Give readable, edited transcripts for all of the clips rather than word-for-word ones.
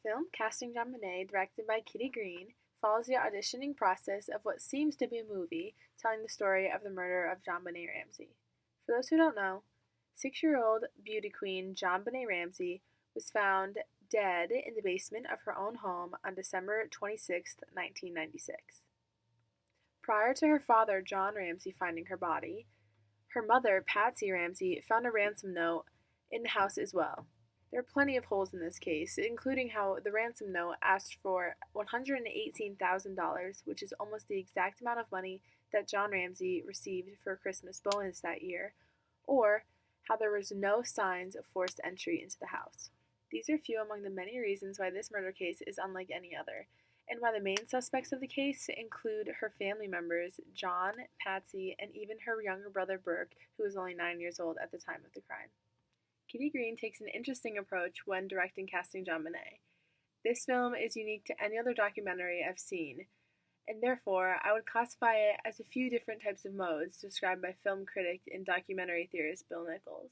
film Casting JonBenet, directed by Kitty Green, follows the auditioning process of what seems to be a movie telling the story of the murder of JonBenet Ramsey. For those who don't know, 6-year-old beauty queen JonBenet Ramsey was found dead in the basement of her own home on December 26, 1996. Prior to her father, John Ramsey, finding her body, her mother, Patsy Ramsey, found a ransom note in the house as well. There are plenty of holes in this case, including how the ransom note asked for $118,000, which is almost the exact amount of money that John Ramsey received for a Christmas bonus that year, or how there was no signs of forced entry into the house. These are few among the many reasons why this murder case is unlike any other, and why the main suspects of the case include her family members, John, Patsy, and even her younger brother Burke, who was only 9 years old at the time of the crime. Kitty Green takes an interesting approach when directing Casting JonBenet. This film is unique to any other documentary I've seen, and therefore I would classify it as a few different types of modes described by film critic and documentary theorist Bill Nichols.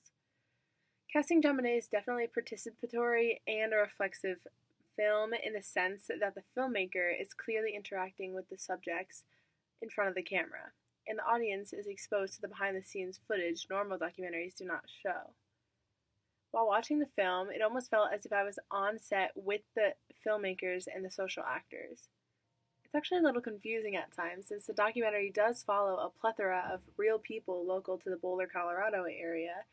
Casting JonBenet is definitely participatory and a reflexive film in the sense that the filmmaker is clearly interacting with the subjects in front of the camera, and the audience is exposed to the behind-the-scenes footage normal documentaries do not show. While watching the film, it almost felt as if I was on set with the filmmakers and the social actors. It's actually a little confusing at times, since the documentary does follow a plethora of real people local to the Boulder, Colorado area,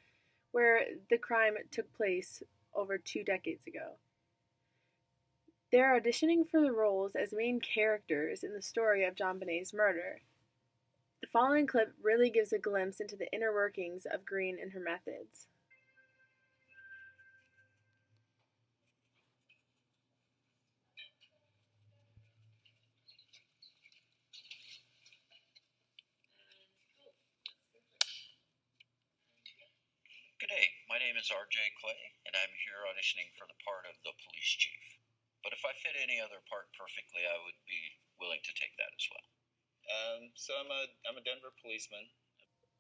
where the crime took place over 2 decades ago. They're auditioning for the roles as main characters in the story of JonBenet's murder. The following clip really gives a glimpse into the inner workings of Green and her methods. G'day, my name is RJ Clay, and I'm here auditioning for the part of the police chief. But if I fit any other part perfectly, I would be willing to take that as well. So I'm a Denver policeman.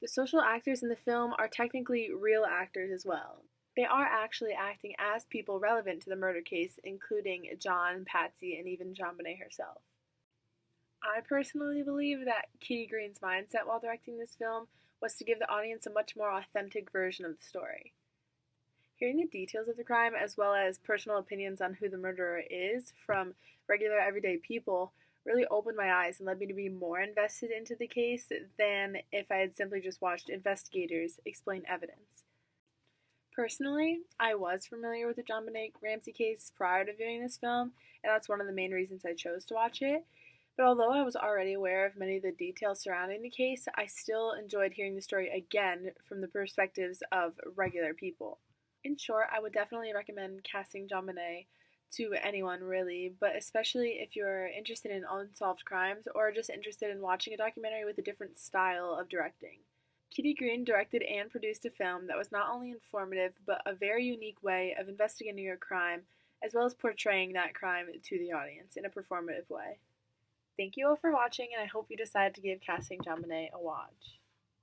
The social actors in the film are technically real actors as well. They are actually acting as people relevant to the murder case, including John, Patsy, and even JonBenet herself. I personally believe that Kitty Green's mindset while directing this film was to give the audience a much more authentic version of the story. Hearing the details of the crime, as well as personal opinions on who the murderer is from regular everyday people, really opened my eyes and led me to be more invested into the case than if I had simply just watched investigators explain evidence. Personally, I was familiar with the JonBenet Ramsey case prior to viewing this film, and that's one of the main reasons I chose to watch it. But although I was already aware of many of the details surrounding the case, I still enjoyed hearing the story again from the perspectives of regular people. In short, I would definitely recommend Casting JonBenet to anyone really, but especially if you're interested in unsolved crimes or just interested in watching a documentary with a different style of directing. Kitty Green directed and produced a film that was not only informative, but a very unique way of investigating a crime, as well as portraying that crime to the audience in a performative way. Thank you all for watching, and I hope you decide to give Casting JonBenet a watch.